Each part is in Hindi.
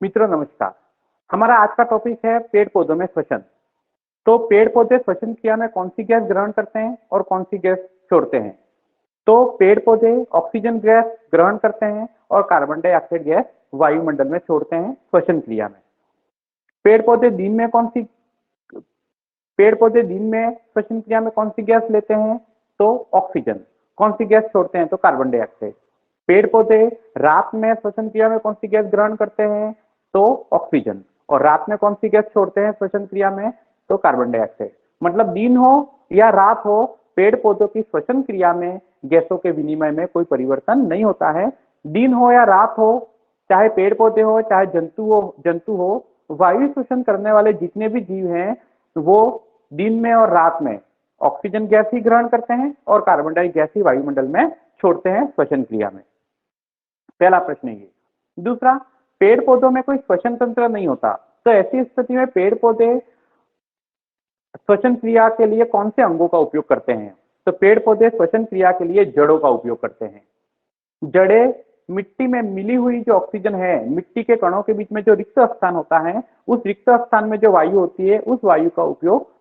मित्रों नमस्कार। हमारा आज का टॉपिक है पेड़ पौधों में श्वसन। तो पेड़ पौधे श्वसन क्रिया में कौन सी गैस ग्रहण करते हैं और कौन सी गैस छोड़ते हैं। तो पेड़ पौधे ऑक्सीजन गैस ग्रहण करते हैं और कार्बन डाइऑक्साइड गैस वायुमंडल में छोड़ते हैं श्वसन क्रिया में। पेड़ पौधे दिन में श्वसन क्रिया में कौन सी गैस लेते हैं तो ऑक्सीजन। कौन सी गैस छोड़ते हैं तो कार्बन डाइऑक्साइड। पेड़ पौधे रात में श्वसन क्रिया में कौन सी गैस ग्रहण करते हैं तो ऑक्सीजन, और रात में कौन सी गैस छोड़ते हैं श्वसन क्रिया में तो कार्बन डाइऑक्साइड। मतलब दिन हो या रात हो, पेड़ पौधों की श्वसन क्रिया में गैसों के विनिमय में कोई परिवर्तन नहीं होता है। दिन हो या रात हो, चाहे पेड़ पौधे हो चाहे जंतु हो, वायु श्वसन करने वाले जितने भी जीव हैं वो दिन में और रात में ऑक्सीजन गैस ही ग्रहण करते हैं और कार्बन डाइऑक्साइड गैस ही वायुमंडल में छोड़ते हैं श्वसन क्रिया में। पहला प्रश्न है ये। दूसरा, पेड़ पौधों में कोई श्वसन तंत्र नहीं होता, तो ऐसी स्थिति में पेड़ पौधे श्वसन क्रिया के लिए कौन से अंगों का उपयोग करते हैं। तो पेड़ पौधे श्वसन क्रिया के लिए जड़ों का उपयोग करते हैं। जड़ें मिट्टी में मिली हुई जो ऑक्सीजन है, मिट्टी के कणों के बीच में जो रिक्त स्थान होता है, उस रिक्त स्थान में जो वायु होती है उस वायु का उपयोग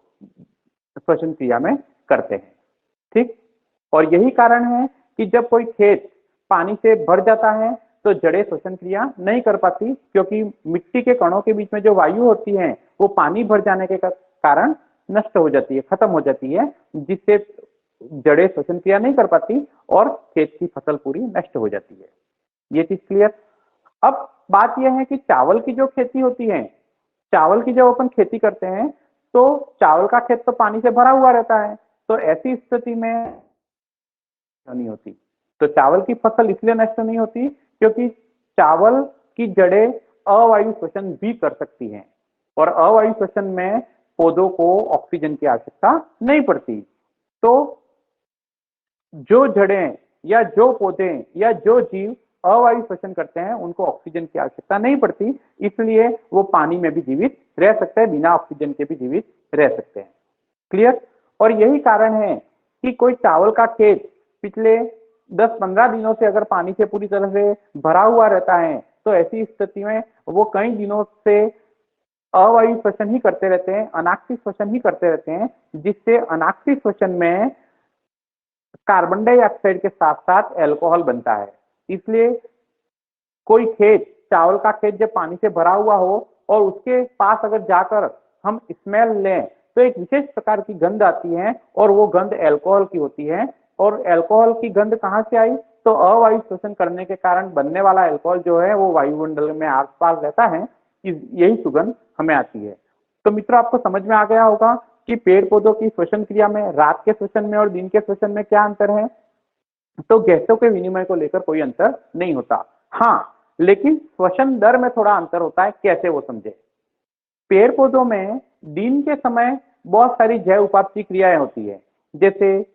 श्वसन क्रिया में करते हैं। ठीक, और यही कारण है कि जब कोई खेत पानी से भर जाता है तो जड़ें श्वसन क्रिया नहीं कर पाती, क्योंकि मिट्टी के कणों के बीच में जो वायु होती है वो पानी भर जाने के कारण नष्ट हो जाती है, खत्म हो जाती है, जिससे जड़ें श्वसन क्रिया नहीं कर पाती और खेत की फसल पूरी नष्ट हो जाती है। ये चीज क्लियर। अब बात यह है कि चावल की जो खेती होती है, चावल की जब अपन खेती करते हैं तो चावल का खेत तो पानी से भरा हुआ रहता है, तो ऐसी स्थिति में नहीं होती। तो चावल की फसल इसलिए नष्ट नहीं होती क्योंकि चावल की जड़ें अवायु श्वसन भी कर सकती हैं, और अवायु श्वसन में पौधों को ऑक्सीजन की आवश्यकता नहीं पड़ती। तो जो जड़ें या जो पौधे या जो जीव अवायु श्वसन करते हैं उनको ऑक्सीजन की आवश्यकता नहीं पड़ती, इसलिए वो पानी में भी जीवित रह सकते हैं, बिना ऑक्सीजन के भी जीवित रह सकते हैं। क्लियर। और यही कारण है कि कोई चावल का खेत पिछले 10-15 दिनों से अगर पानी से पूरी तरह से भरा हुआ रहता है तो ऐसी स्थिति में वो कई दिनों से अवायु श्वसन ही करते रहते हैं, अनाक्षी श्वसन ही करते रहते हैं, जिससे अनाक्षी श्वसन में कार्बन डाइऑक्साइड के साथ साथ अल्कोहल बनता है। इसलिए कोई खेत, चावल का खेत जब पानी से भरा हुआ हो और उसके पास अगर जाकर हम स्मेल लें तो एक विशेष प्रकार की गंध आती है, और वो गंध अल्कोहल की होती है। और अल्कोहल की गंध कहां से आई तो अवायु श्वसन करने के कारण बनने वाला अल्कोहल जो है वो वायुमंडल में आसपास रहता है, यही सुगंध हमें आती है। तो मित्रों, आपको समझ में आ गया होगा कि पेड़ पौधों की श्वसन क्रिया में रात के श्वसन में और दिन के श्वसन में क्या अंतर है। तो गैसों के विनिमय को लेकर कोई अंतर नहीं होता। हाँ, लेकिन श्वसन दर में थोड़ा अंतर होता है। कैसे, वो समझे। पेड़ पौधों में दिन के समय बहुत सारी जैव उपापचय क्रियाएं होती है, जैसे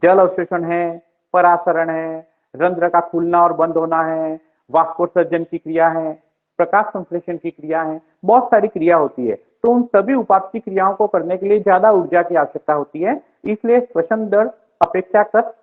जल अवशोषण है, परासरण है, रंध्र का खुलना और बंद होना है, वाष्पोत्सर्जन की क्रिया है, प्रकाश संश्लेषण की क्रिया है, बहुत सारी क्रिया होती है। तो उन सभी उपापचय क्रियाओं को करने के लिए ज्यादा ऊर्जा की आवश्यकता होती है, इसलिए श्वसन दर अपेक्षाकृत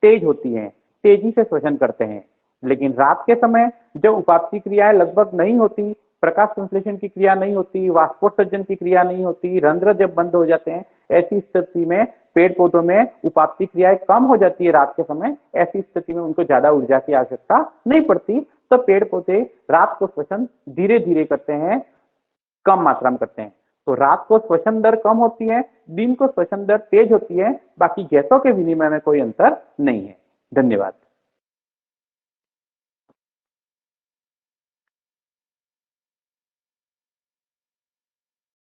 तेज होती है, तेजी से श्वसन करते हैं। लेकिन रात के समय जब उपापचय क्रियाएं लगभग नहीं होती, प्रकाश संश्लेषण की क्रिया नहीं होती, वाष्पोत्सर्जन की क्रिया नहीं होती, रंध्र जब बंद हो जाते हैं, ऐसी स्थिति में पेड़ पौधों में उपापचय क्रियाएं कम हो जाती है रात के समय। ऐसी स्थिति में उनको ज्यादा ऊर्जा की आवश्यकता नहीं पड़ती, तो पेड़ पौधे रात को श्वसन धीरे धीरे करते हैं, कम मात्रा में करते हैं। तो रात को श्वसन दर कम होती है, दिन को श्वसन दर तेज होती है। बाकी गैसों के विनिमय में कोई अंतर नहीं है। धन्यवाद।